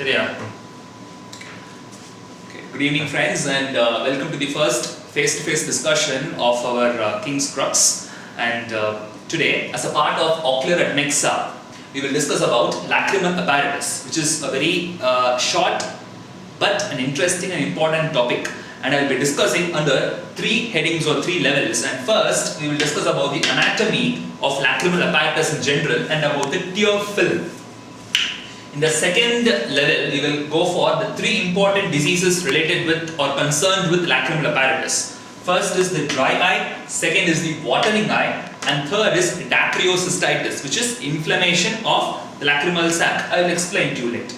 Yeah. Okay. Good evening, friends, and welcome to the first face-to-face discussion of our King's Crux. And today, as a part of Ocular Adnexa, we will discuss about Lacrimal Apparatus, which is a very short but an interesting and important topic. And I will be discussing under three headings or three levels. And first, we will discuss about the anatomy of lacrimal apparatus in general and about the tear film. In the second level, we will go for the three important diseases related with or concerned with lacrimal apparatus. First is the dry eye, second is the watering eye, and third is Dacryocystitis, which is inflammation of the lacrimal sac. I will explain to you later.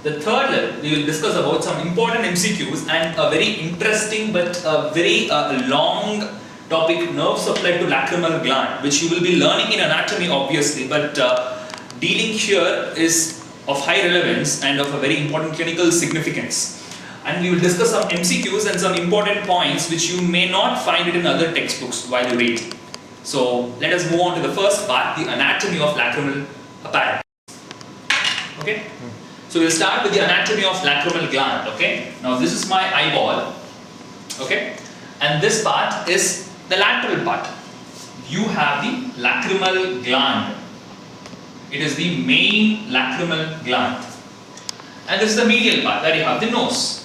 The third level, we will discuss about some important MCQs and a very interesting but a very long topic, nerve supply to lacrimal gland, which you will be learning in anatomy obviously, but dealing here is of high relevance and of a very important clinical significance. And we will discuss some MCQs and some important points which you may not find it in other textbooks while you read. So let us move on to the first part, the anatomy of lacrimal apparatus. Okay? So we'll start with the anatomy of lacrimal gland. Okay? Now this is my eyeball. Okay? And this part is the lateral part. You have the lacrimal gland. It is the main lacrimal gland. And this is the medial part, where you have the nose.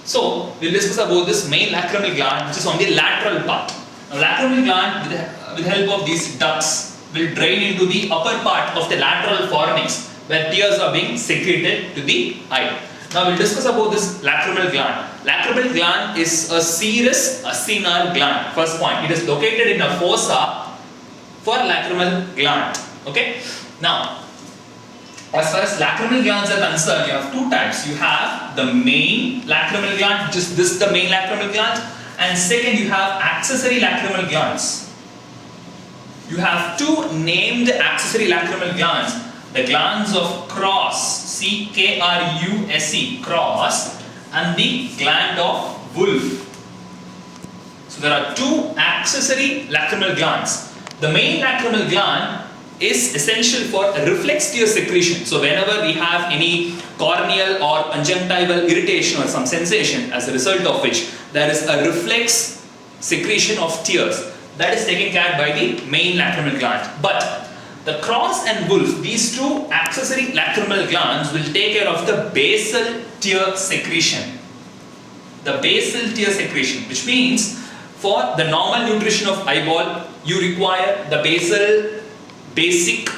So, we'll discuss about this main lacrimal gland, which is on the lateral part. Now, lacrimal gland, with the help of these ducts, will drain into the upper part of the lateral fornix, where tears are being secreted to the eye. Now, we'll discuss about this lacrimal gland. Lacrimal gland is a serous acinar gland. First point, it is located in a fossa for lacrimal gland. Okay? Now, as far as lacrimal glands are concerned, you have two types. You have the main lacrimal gland, which is this the main lacrimal gland, and second you have accessory lacrimal glands. You have two named accessory lacrimal glands, the glands of Cross, C-K-R-U-S-E, Cross, and the gland of Wolf. So there are two accessory lacrimal glands. The main lacrimal gland is essential for reflex tear secretion. So whenever we have any corneal or conjunctival irritation or some sensation, as a result of which there is a reflex secretion of tears, that is taken care of by the main lacrimal gland. But the Cross and Wolf, these two accessory lacrimal glands, will take care of the basal tear secretion. The basal tear secretion, which means for the normal nutrition of eyeball, you require the basic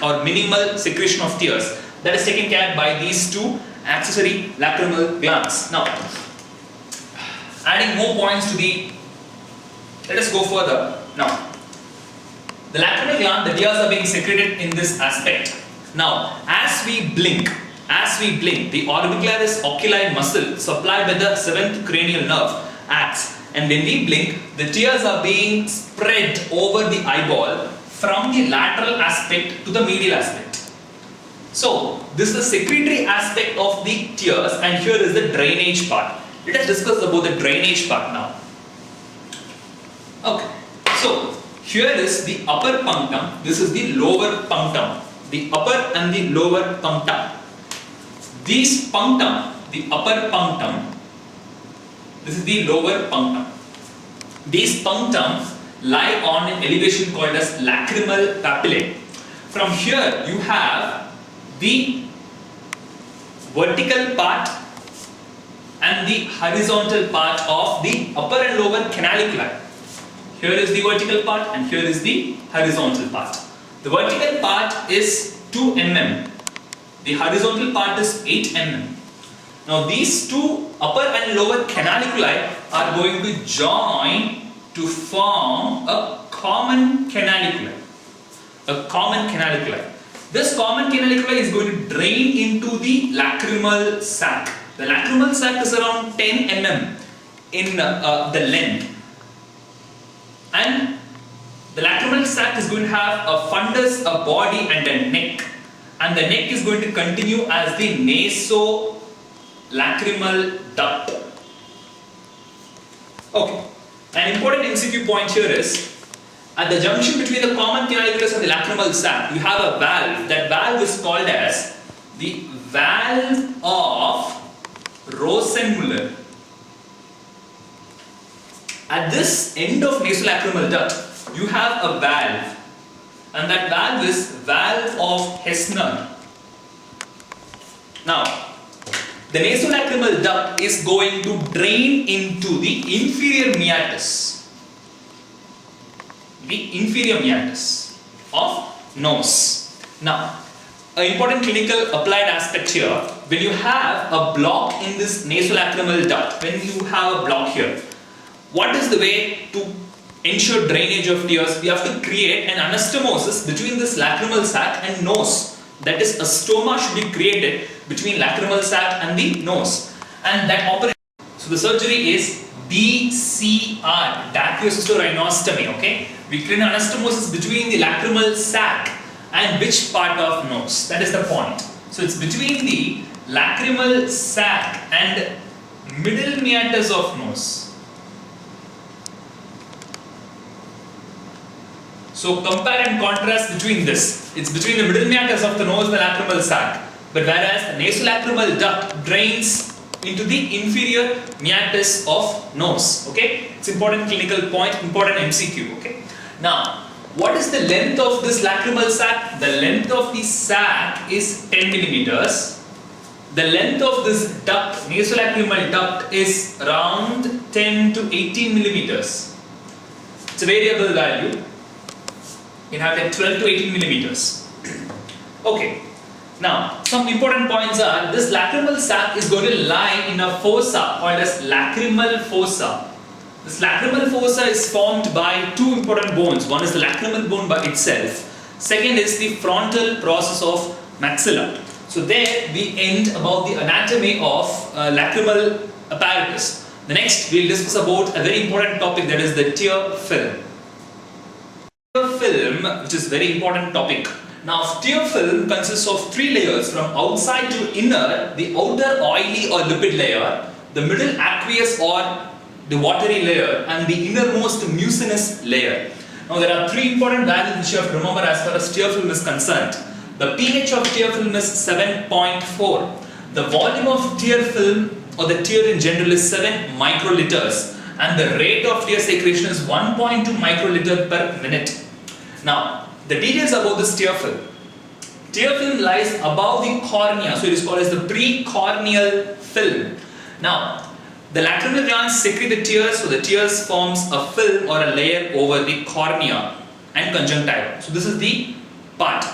or minimal secretion of tears. That is taken care of by these two accessory lacrimal glands. Now, adding more points to the, let us go further. Now, the lacrimal gland, the tears are being secreted in this aspect. Now, as we blink, the orbicularis oculi muscle supplied by the 7th cranial nerve acts, and when we blink, the tears are being spread over the eyeball from the lateral aspect to the medial aspect. So, this is the secretory aspect of the tears, and here is the drainage part. Let us discuss about the drainage part now. Okay, so here is the upper punctum, this is the lower punctum, the upper and the lower punctum. These punctum, the upper punctum, this is the lower punctum. These punctums lie on an elevation called as lacrimal papillae. From here you have the vertical part and the horizontal part of the upper and lower canaliculi. Here is the vertical part and here is the horizontal part. The vertical part is 2 mm. The horizontal part is 8 mm. Now these two upper and lower canaliculi are going to join to form a common canaliculi. This common canaliculi is going to drain into the lacrimal sac. The lacrimal sac is around 10 mm in the length. And the lacrimal sac is going to have a fundus, a body and a neck. And the neck is going to continue as the nasolacrimal duct. Okay. An important MCQ point here is, at the junction between the common canaliculus and the lacrimal sac, you have a valve. That valve is called as the valve of Rosenmuller. At this end of nasolacrimal duct, you have a valve, and that valve is valve of Hessner. Now, the nasolacrimal duct is going to drain into the inferior meatus. The inferior meatus of nose. Now, an important clinical applied aspect here, when you have a block in this nasolacrimal duct, when you have a block here, what is the way to ensure drainage of tears? We have to create an anastomosis between this lacrimal sac and nose. That is, a stoma should be created between lacrimal sac and the nose. And that operation, so the surgery is DCR, Dacryocystitis, okay? We create an anastomosis between the lacrimal sac and which part of nose? That is the point. So it's between the lacrimal sac and middle meatus of nose. So compare and contrast between this. It's between the middle meatus of the nose and the lacrimal sac. But whereas the nasolacrimal duct drains into the inferior meatus of nose. Okay? It's important clinical point, important MCQ. Okay? Now, what is the length of this lacrimal sac? The length of the sac is 10 millimeters. The length of this duct, nasolacrimal duct, is around 10 to 18 millimeters. It's a variable value. You have like 12 to 18 millimeters. Okay. Now, some important points are, this lacrimal sac is going to lie in a fossa called as lacrimal fossa. This lacrimal fossa is formed by two important bones. One is the lacrimal bone by itself. Second is the frontal process of maxilla. So there we end about the anatomy of lacrimal apparatus. The next we will discuss about a very important topic, that is the tear film. Tear film, which is a very important topic. Now, tear film consists of three layers from outside to inner: the outer oily or lipid layer, the middle aqueous or the watery layer, and the innermost mucinous layer. Now, there are three important values which you have to remember as far as tear film is concerned. The pH of tear film is 7.4. The volume of tear film or the tear in general is 7 microliters, and the rate of tear secretion is 1.2 microliter per minute. Now, the details about this tear film. Tear film lies above the cornea, so it is called as the precorneal film. Now, the lacrimal glands secrete the tears, so the tears forms a film or a layer over the cornea and conjunctiva. So this is the part.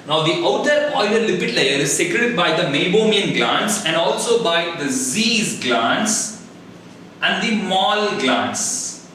Now, the outer oily lipid layer is secreted by the meibomian glands and also by the Zeiss glands and the Moll glands.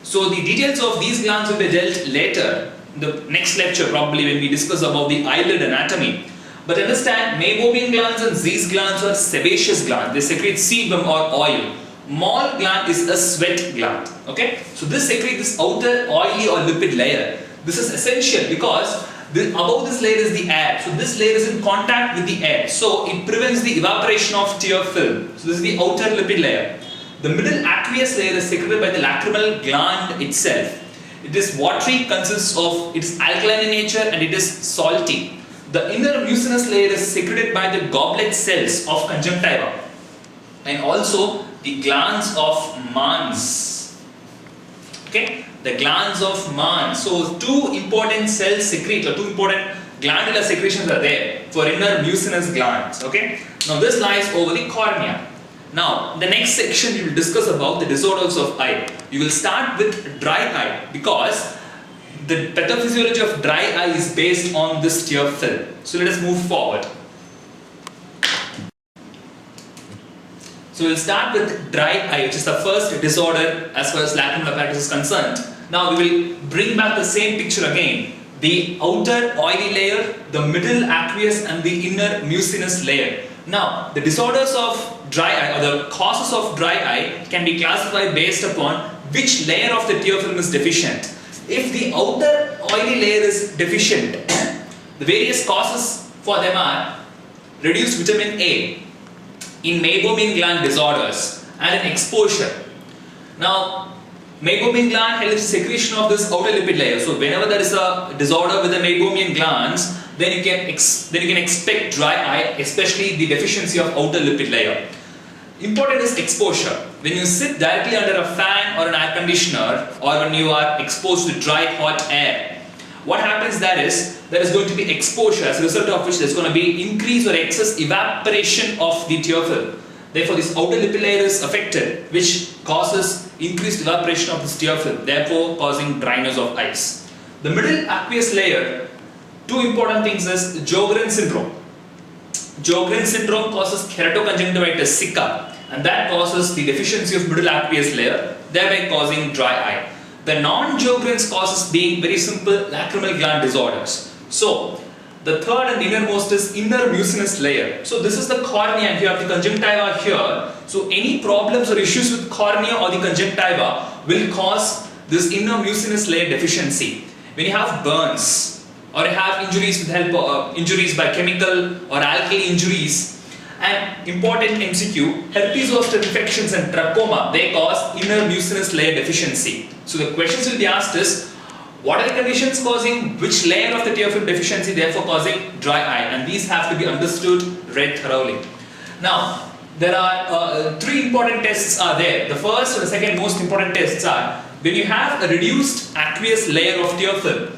So the details of these glands will be dealt later, in the next lecture probably, when we discuss about the eyelid anatomy. But understand, meibomian glands and Zeiss glands are sebaceous glands. They secrete sebum or oil. Moll gland is a sweat gland. Okay? So this secretes this outer oily or lipid layer. This is essential because above this layer is the air. So this layer is in contact with the air. So it prevents the evaporation of tear film. So this is the outer lipid layer. The middle aqueous layer is secreted by the lacrimal gland itself. It is watery, consists of, it is alkaline in nature and it is salty. The inner mucinous layer is secreted by the goblet cells of conjunctiva and also the glands of Mans. Okay, the glands of Mans. So two important cells secrete, or two important glandular secretions are there for inner mucinous glands. Okay, now this lies over the cornea. Now, the next section we will discuss about the disorders of eye. You will start with dry eye because the pathophysiology of dry eye is based on this tear film. So let us move forward. So we will start with dry eye, which is the first disorder as far as lacrimal apparatus is concerned. Now we will bring back the same picture again. The outer oily layer, the middle aqueous and the inner mucinous layer. Now, the disorders of dry eye or the causes of dry eye can be classified based upon which layer of the tear film is deficient. If the outer oily layer is deficient, the various causes for them are reduced vitamin A in meibomian gland disorders and in exposure. Now, meibomian gland helps secretion of this outer lipid layer. So, whenever there is a disorder with the meibomian glands, then you can expect dry eye, especially the deficiency of outer lipid layer. Important is exposure. When you sit directly under a fan or an air conditioner, or when you are exposed to dry hot air, what happens there is going to be exposure, as a result of which there is going to be increase or excess evaporation of the tear film. Therefore, this outer lipid layer is affected, which causes increased evaporation of this tear film, therefore causing dryness of eyes. The middle aqueous layer, two important things is Bogorad syndrome. Bogorad syndrome causes keratoconjunctivitis sicca, and that causes the deficiency of middle aqueous layer, thereby causing dry eye. The non-Bogorad causes being very simple lacrimal gland disorders. So, the third and innermost is inner mucinous layer. So, this is the cornea and you have the conjunctiva here. So, any problems or issues with cornea or the conjunctiva will cause this inner mucinous layer deficiency. When you have burns or you have injuries with help injuries by chemical or alkali injuries, and important MCQ, herpes zoster infections and trachoma, they cause inner mucinous layer deficiency. So the questions will be asked is, what are the conditions causing which layer of the tear film deficiency, therefore causing dry eye, and these have to be understood, read thoroughly. Now, there are three important tests are there. The first and the second most important tests are, when you have a reduced aqueous layer of tear film,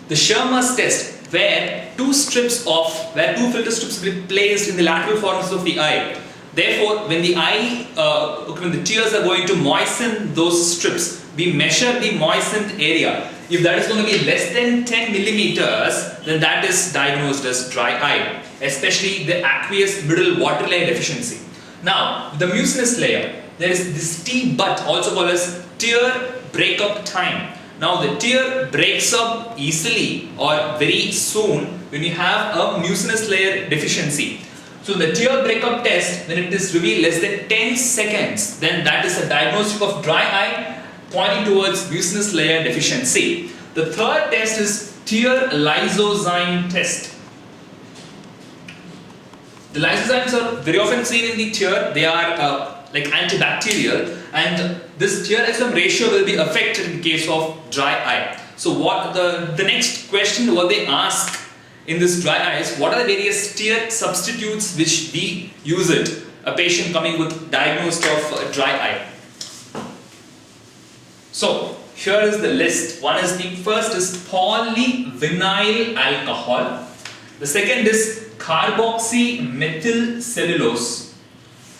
the Shermer's test, where two filter strips will be placed in the lateral corners of the eye. Therefore, when the tears are going to moisten those strips, we measure the moistened area. If that is going to be less than 10 millimeters, then that is diagnosed as dry eye, especially the aqueous middle water layer deficiency. Now, the mucinous layer, there is this T-butt, also called as tear breakup time. Now, the tear breaks up easily or very soon when you have a mucinous layer deficiency. So, the tear breakup test, when it is revealed less than 10 seconds, then that is a diagnostic of dry eye pointing towards mucinous layer deficiency. The third test is tear lysozyme test. The lysozymes are very often seen in the tear. They are like antibacterial, and this tear lysozyme ratio will be affected in case of dry eye. So what the next question what they ask in this dry eye is, what are the various tear substitutes which we use it? A patient coming with diagnosed of dry eye. So here is the list. First is polyvinyl alcohol. The second is carboxymethylcellulose.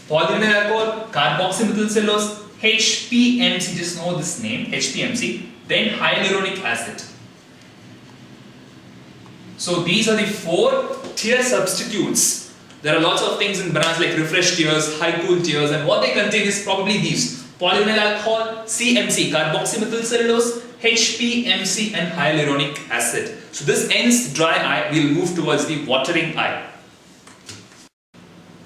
Polyvinyl alcohol, carboxymethylcellulose, HPMC, just know this name, HPMC, then hyaluronic acid. So these are the four tear substitutes. There are lots of things in bananas like refresh tears, high cool tears, and what they contain is probably these: polyvinyl alcohol, CMC, carboxymethylcellulose, HPMC, and hyaluronic acid. So this ends dry eye. We'll move towards the watering eye.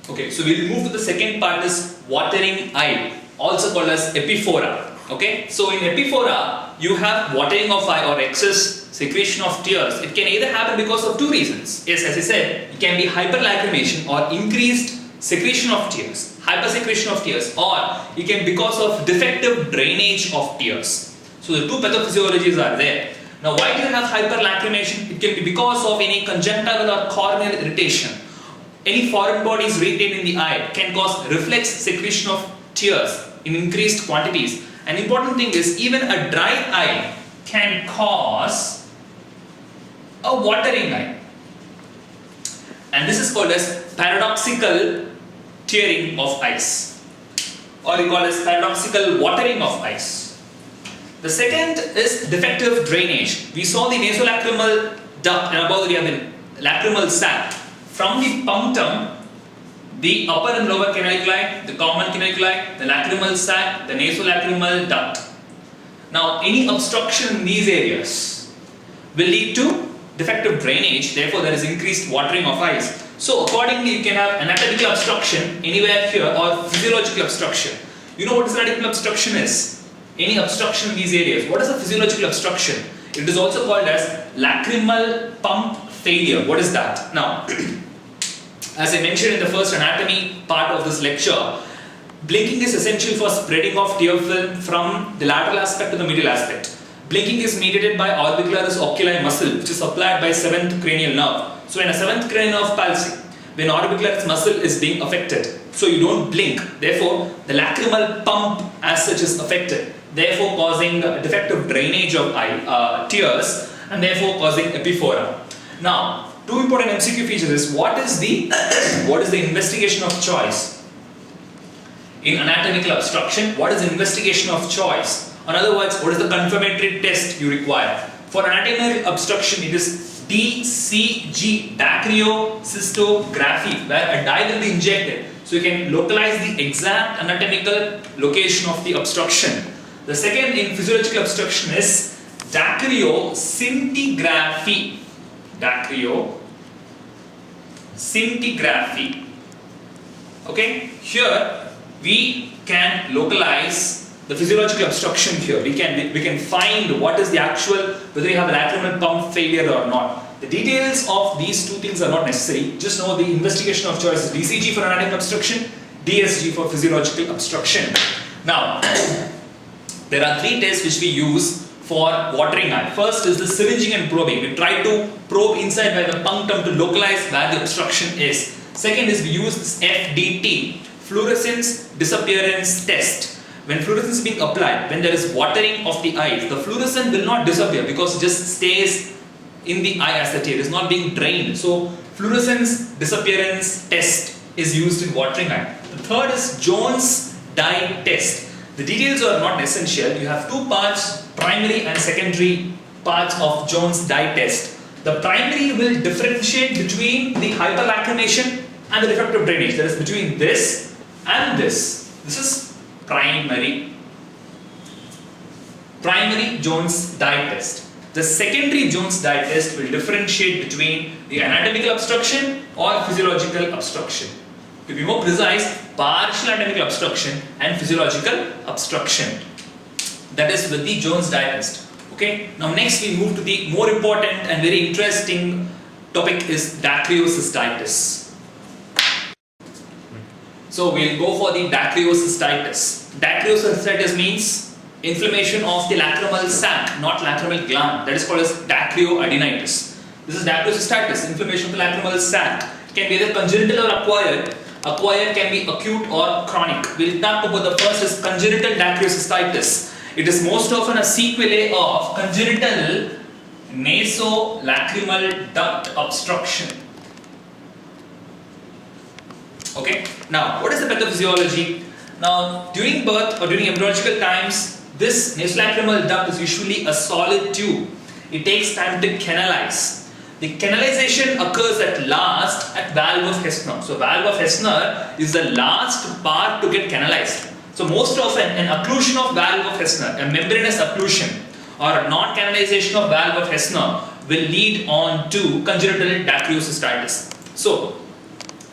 Okay, so we'll move to the second part, is watering eye, also called as Epiphora. Okay, so in Epiphora, you have watering of eye or excess secretion of tears. It can either happen because of two reasons. Yes, as I said, it can be hyperlacrimation or increased secretion of tears, hypersecretion of tears, or it can be because of defective drainage of tears. So the two pathophysiologies are there. Now, why do you have hyperlacrimation? It can be because of any congenital or corneal irritation. Any foreign bodies retained in the eye can cause reflex secretion of tears in increased quantities. An important thing is, even a dry eye can cause a watering eye. And this is called as paradoxical tearing of eyes, or we call as paradoxical watering of eyes. The second is defective drainage. We saw the nasolacrimal duct, and above we have the lacrimal sac. From the punctum, the upper and lower canaliculi, the common canaliculi, the lacrimal sac, the nasolacrimal duct. Now, any obstruction in these areas will lead to defective drainage, therefore there is increased watering of eyes. So accordingly, you can have anatomical obstruction anywhere here or physiological obstruction. You know what this anatomical obstruction is? Any obstruction in these areas. What is a physiological obstruction? It is also called as lacrimal pump failure. What is that? Now, as I mentioned in the first anatomy part of this lecture, blinking is essential for spreading of tear film from the lateral aspect to the medial aspect. Blinking is mediated by orbicularis oculi muscle, which is supplied by 7th cranial nerve. So in a 7th cranial nerve palsy, when orbicularis muscle is being affected, so you don't blink, therefore the lacrimal pump as such is affected, therefore causing defective drainage of tears and therefore causing epiphora. Now, two important MCQ features is what is the investigation of choice in anatomical obstruction? What is the investigation of choice? In other words, what is the confirmatory test you require? For anatomical obstruction, it is DCG, Dacryocystitis, where a dye will be injected so you can localize the exact anatomical location of the obstruction. The second in physiological obstruction is Dacryocystitis. Dacryocystitis. Okay, here we can localize the physiological obstruction here. We can find what is the actual, whether you have a lacrimal pump failure or not. The details of these two things are not necessary. Just know the investigation of choice is DCG for anatomic obstruction, DSG for physiological obstruction. Now, there are three tests which we use for watering eye. First is the syringing and probing. We try to probe inside by the punctum to localize where the obstruction is. Second is we use this FDT, fluorescence disappearance test. When fluorescence is being applied, when there is watering of the eyes, the fluorescence will not disappear because it just stays in the eye as a tear. It is not being drained. So, fluorescence disappearance test is used in watering eye. The third is Jones dye test. The details are not essential. You have two parts, primary and secondary parts of Jones dye test. The primary will differentiate between the hyperlacrimation and the defective drainage. That is between this and this. This is primary Jones dye test. The secondary Jones dye test will differentiate between the anatomical obstruction or physiological obstruction. To be more precise, partial anatomical obstruction and physiological obstruction. That is with the Jones dye test. Okay. Now next we move to the more important and very interesting topic is Dacryocystitis. So we'll go for the Dacryocystitis. Dacryocystitis means inflammation of the lacrimal sac, not lacrimal gland. That is called as dacryoadenitis. This is Dacryocystitis, inflammation of the lacrimal sac. It can be either congenital or acquired. Acquired can be acute or chronic. We'll talk about the first is congenital Dacryocystitis. It is most often a sequelae of congenital nasolacrimal duct obstruction. Okay. Now, what is the pathophysiology? Now, during birth or during embryological times, this nasolacrimal duct is usually a solid tube. It takes time to canalize. The canalization occurs at last at valve of Hessner. So, valve of Hessner is the last part to get canalized. So, most often an occlusion of valve of Hessner, a membranous occlusion or a non-canalization of valve of Hessner will lead on to congenital Dacryocystitis. So,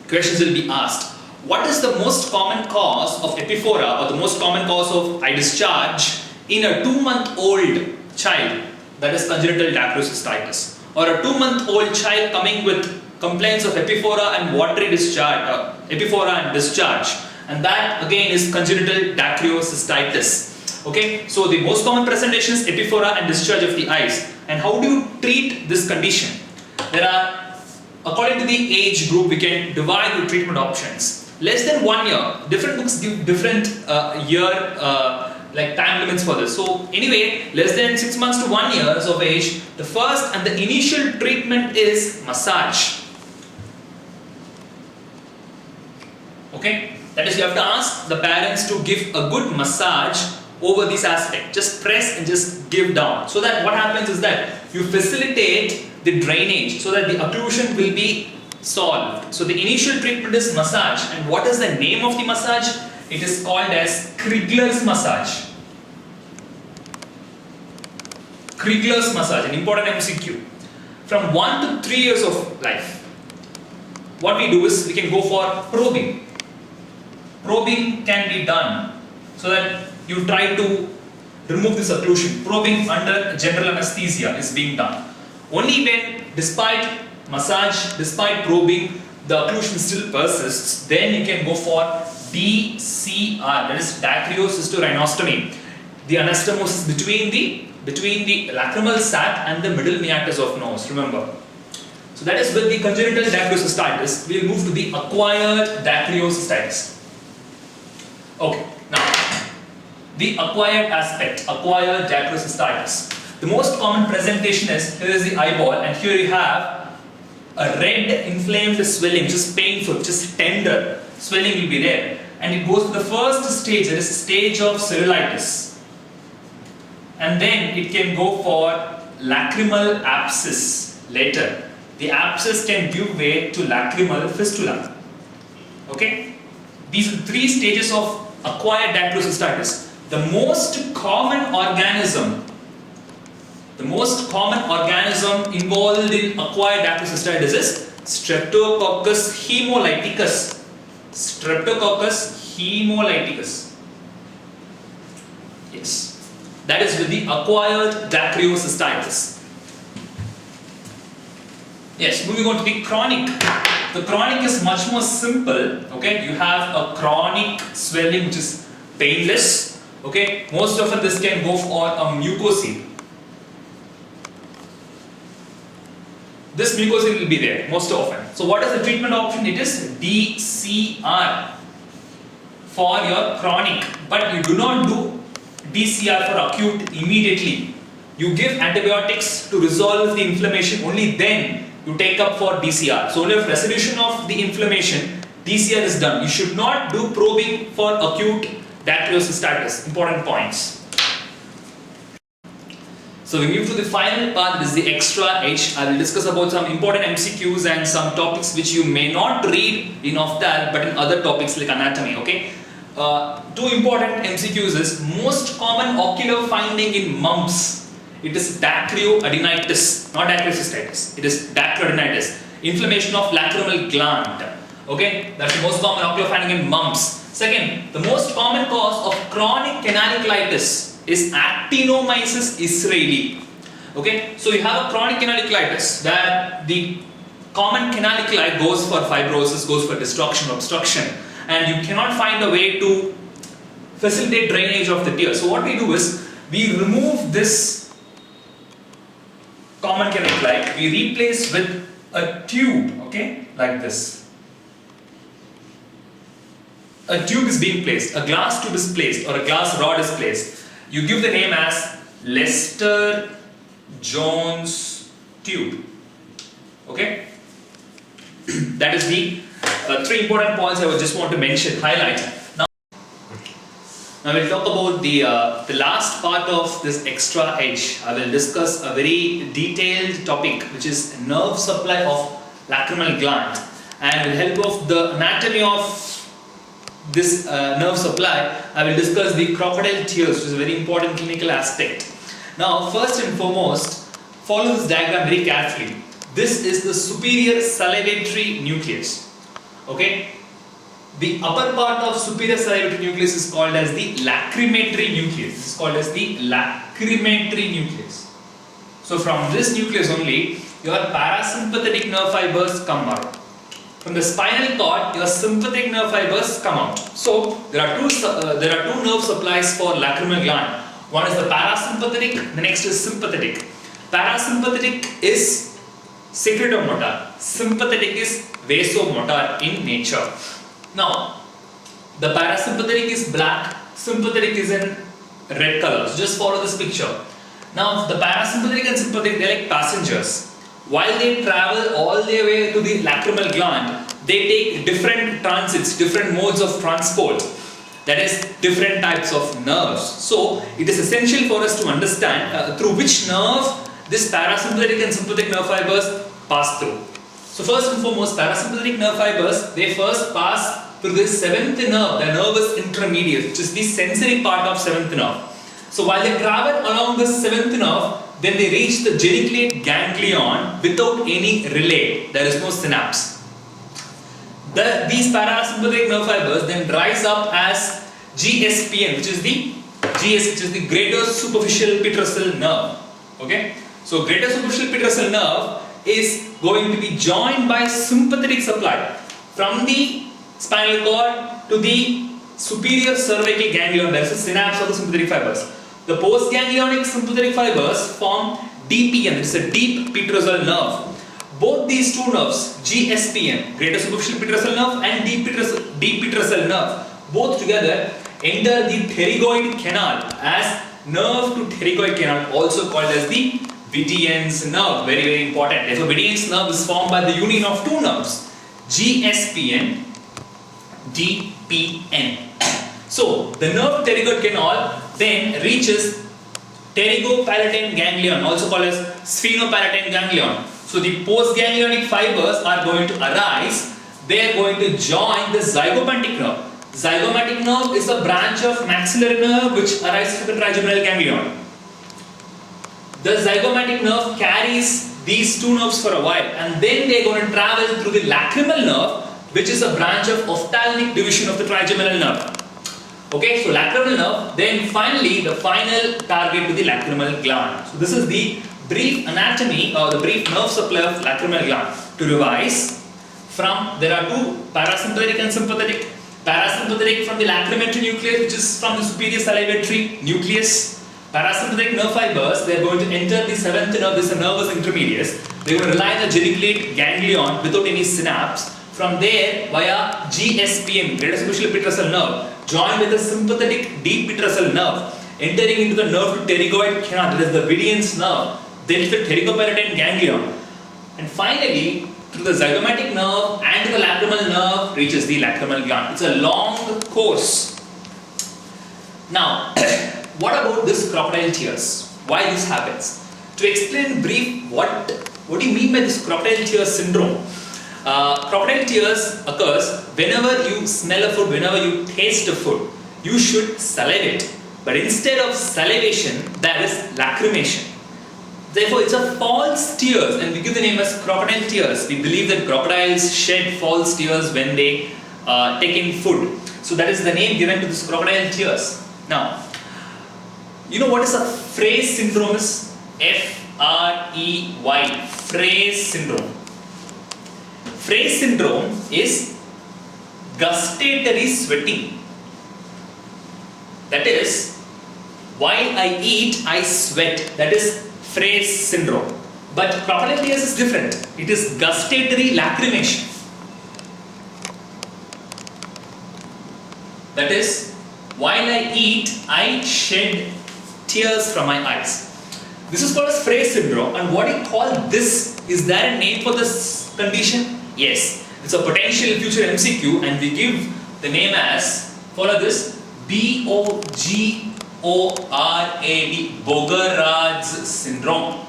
questions will be asked. What is the most common cause of epiphora or the most common cause of eye discharge in a 2-month-old child, that is congenital Dacryocystitis, or a 2-month-old child coming with complaints of epiphora and watery discharge, epiphora and discharge, and that again is congenital Dacryocystitis. Okay, so the most common presentation is epiphora and discharge of the eyes. And how do you treat this condition? There are, according to the age group, we can divide the treatment options. Less than 1 year, different books give different like time limits for this. So anyway, less than 6 months to 1 year of age, the first and the initial treatment is massage. Okay, that is you have to ask the parents to give a good massage over this aspect. Just press and just give down. So that what happens is that you facilitate the drainage so that the occlusion will be solved. So the initial treatment is massage, and what is the name of the massage? It is called as Krigler's massage. Krigler's massage, an important MCQ. From 1 to 3 years of life, what we do is we can go for probing. Probing can be done so that you try to remove this occlusion. Probing under general anesthesia is being done. Only when, despite massage, despite probing, the occlusion still persists, then you can go for DCR, that is dacryocystitis. The anastomosis between the between the lacrimal sac and the middle meatus of nose, remember. So that is with the congenital dacryocystitis. We will move to the acquired dacryocystitis. Okay, now the acquired aspect, acquired dacryocystitis. The most common presentation is, here is the eyeball and here you have a red inflamed swelling, which is painful, which is tender. Swelling will be there. And it goes to the first stage, that is stage of cellulitis. And then it can go for lacrimal abscess later. The abscess can give way to lacrimal fistula. Okay? These are 3 stages of acquired dacryocystitis. The most common organism involved in acquired dacryocystitis is Streptococcus hemolyticus. Streptococcus hemolyticus. Yes. That is with the acquired dacryocystitis. Yes, moving on to the chronic. The chronic is much more simple. Okay, you have a chronic swelling which is painless. Okay, most often this can go for a mucosal. This mucosal will be there most often. So what is the treatment option? It is DCR for your chronic, but you do not do DCR for acute immediately. You give antibiotics to resolve the inflammation, only then you take up for DCR. So only if resolution of the inflammation, DCR is done. You should not do probing for acute dacryocystitis. Important points. So we move to the final part, this is the extra H. I will discuss about some important MCQs and some topics which you may not read in ophthalm but in other topics like anatomy. Okay. 2 important MCQs is most common ocular finding in mumps. It is dacryoadenitis, not dacryocystitis. It is dacryoadenitis, inflammation of lacrimal gland. Okay, that's the most common ocular finding in mumps. Second, the most common cause of chronic canaliclitis is actinomyces israeli. Okay, so you have a chronic canaliclitis that the common canaliculi goes for fibrosis, goes for destruction, obstruction, and you cannot find a way to facilitate drainage of the tear. So what we do is we remove this common canaliculi, we replace with a tube, okay, like this. A tube is being placed, a glass tube is placed or a glass rod is placed. You give the name as Lester Jones tube. Okay? That is the 3 important points I would just want to mention, highlight. Now we'll talk about the last part of this extra H. I will discuss a very detailed topic which is nerve supply of lacrimal gland, and with help of the anatomy of this nerve supply, I will discuss the crocodile tears, which is a very important clinical aspect. Now first and foremost, follow this diagram very carefully. This is the superior salivatory nucleus. Okay? The upper part of superior salivatory nucleus is called as the lacrimatory nucleus. This is called as the lacrimatory nucleus. So from this nucleus only, your parasympathetic nerve fibers come out. From the spinal cord, your sympathetic nerve fibers come out. So there are two nerve supplies for lacrimal gland. One is the parasympathetic, the next is sympathetic. Parasympathetic is secretomotor, sympathetic is vasomotor in nature. Now, the parasympathetic is black, sympathetic is in red color. So just follow this picture. Now, the parasympathetic and sympathetic, they are like passengers. While they travel all the way to the lacrimal gland, they take different transits, different modes of transport. That is, different types of nerves. So, it is essential for us to understand through which nerve this parasympathetic and sympathetic nerve fibers pass through. So, first and foremost, parasympathetic nerve fibers, they first pass through the 7th nerve, the nervus intermedius, which is the sensory part of 7th nerve. So, while they travel along the 7th nerve, then they reach the geniculate ganglion without any relay. There is no synapse. These parasympathetic nerve fibers then rise up as GSPN, which is the greater superficial petrosal nerve. Okay? So greater superficial petrosal nerve is going to be joined by sympathetic supply from the spinal cord to the superior cervical ganglion. There is a synapse of the sympathetic fibers. The postganglionic sympathetic fibers form DPN, it's a deep petrosal nerve. Both these two nerves, GSPN, greater superficial petrosal nerve, and deep petrosal nerve, both together enter the pterygoid canal as nerve to pterygoid canal, also called as the Whittian's nerve. Very, very important. Therefore, Whittian's nerve is formed by the union of two nerves, GSPN, DPN. So, the nerve pterygoid canal then reaches pterygopalatine ganglion, also called as sphenopalatine ganglion. So, the postganglionic fibers are going to arise. They are going to join the zygomatic nerve. Zygomatic nerve is a branch of maxillary nerve which arises from the trigeminal ganglion. The zygomatic nerve carries these two nerves for a while, and then they are going to travel through the lacrimal nerve, which is a branch of ophthalmic division of the trigeminal nerve. Okay, so lacrimal nerve, then finally the final target to the lacrimal gland. So this is the brief anatomy or the brief nerve supply of lacrimal gland. To revise, there are two, parasympathetic and sympathetic. Parasympathetic from the lacrimetal nucleus, which is from the superior salivatory nucleus. Parasympathetic nerve fibers, they are going to enter the seventh nerve, this is a nervus intermedius. They are going to rely on the geniculate ganglion without any synapse. From there, via GSPN, greater superficial petrosal nerve, joined with the sympathetic deep petrosal nerve, entering into the nerve to pterygoid canal, that is the Whittian's nerve, then to the pterygopalatine ganglion, and finally through the zygomatic nerve and the lacrimal nerve reaches the lacrimal gland. It's a long course. Now, what about this crocodile tears? Why this happens? To explain in brief, what do you mean by this crocodile tears syndrome? Crocodile tears occurs whenever you smell a food, whenever you taste a food, you should salivate. But instead of salivation, there is lacrimation. Therefore, it's a false tears, and we give the name as crocodile tears. We believe that crocodiles shed false tears when they take in food. So that is the name given to this crocodile tears. Now, you know what is a Frey's syndrome is? F-R-E-Y, Frey's syndrome. Frey's syndrome is gustatory sweating. That is, while I eat, I sweat. That is Frey's syndrome. But crocodile tears is different. It is gustatory lacrimation. That is, while I eat, I shed tears from my eyes. This is called as Frey's syndrome. And what do you call this? Is there a name for this condition? Yes. It's a potential future MCQ, and we give the name as, follow this, B-O-G-O-R-A-D, Bogorad's syndrome.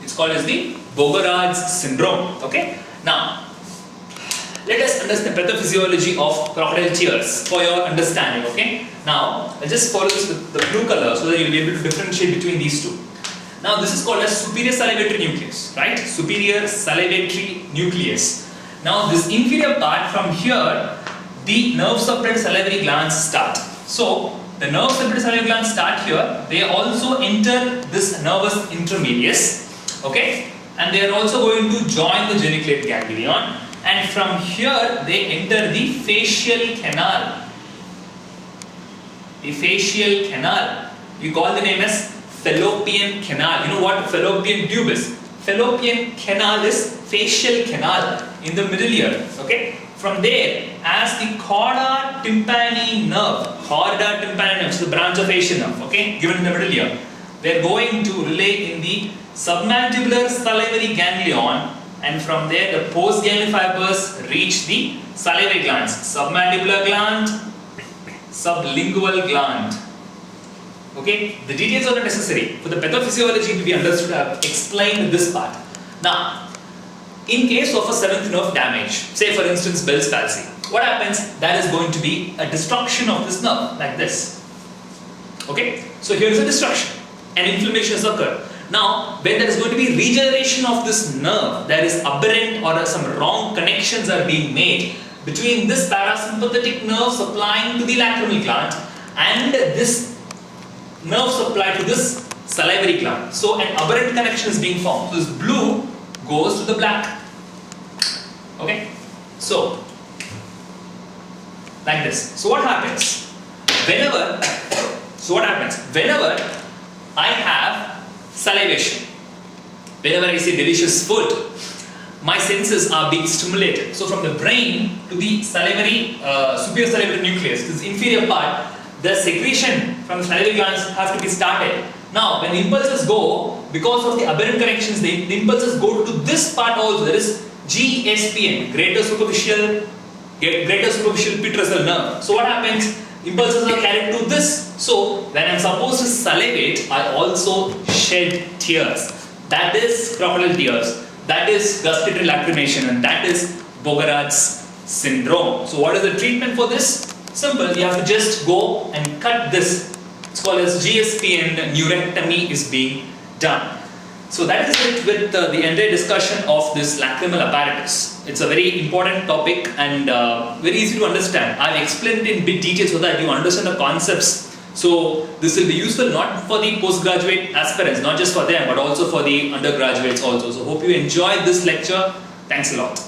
It's called as the Bogorad's syndrome. Okay. Now, let us understand the pathophysiology of crocodile tears for your understanding. Okay. Now, I'll just follow this with the blue color so that you'll be able to differentiate between these two. Now, this is called as superior salivatory nucleus, right? Superior salivatory nucleus. Now, this inferior part, from here, the nerve suppressed salivary glands start. So, the nerve suppressed salivary glands start here. They also enter this nervus intermedius, okay? And they are also going to join the geniculate ganglion. And from here, they enter the facial canal. The facial canal. We call the name as fallopian canal. You know what fallopian tube is? Fallopian canal is facial canal in the middle ear. Okay. From there, as the chorda tympani nerve, is the branch of facial nerve. Okay, given in the middle ear, they are going to relay in the submandibular salivary ganglion, and from there the postganglion fibers reach the salivary glands. Submandibular gland, sublingual gland. Okay, the details are not necessary. For the pathophysiology to be understood, I have explained this part. Now, in case of a seventh nerve damage, say for instance Bell's palsy, what happens? There is going to be a destruction of this nerve, like this. Okay, so here is a destruction, and inflammation has occurred. Now, when there is going to be regeneration of this nerve, there is aberrant or some wrong connections are being made between this parasympathetic nerve supplying to the lacrimal gland and this nerve supply to this salivary gland. So, an aberrant connection is being formed. So, this blue goes to the black. Okay, so like this. So, what happens? Whenever So what happens? Whenever I have salivation, whenever I see delicious food, my senses are being stimulated. So from the brain to the salivary, superior salivary nucleus, this inferior part, the secretion from the salivary glands have to be started. Now, when the impulses go, because of the aberrant connections, the impulses go to this part also. There is GSPN, greater superficial pituitary nerve. So what happens? Impulses are carried to this. So when I am supposed to salivate, I also shed tears. That is crocodile tears. That is gustatory lacrimation, and that is Bogorad's syndrome. So what is the treatment for this? Simple. You have to just go and cut this. It's called as GSPN neurectomy is being done. So that is it with the entire discussion of this lacrimal apparatus. It's a very important topic and very easy to understand. I've explained it in bit detail so that you understand the concepts. So this will be useful not for the postgraduate aspirants, not just for them, but also for the undergraduates also. So hope you enjoyed this lecture. Thanks a lot.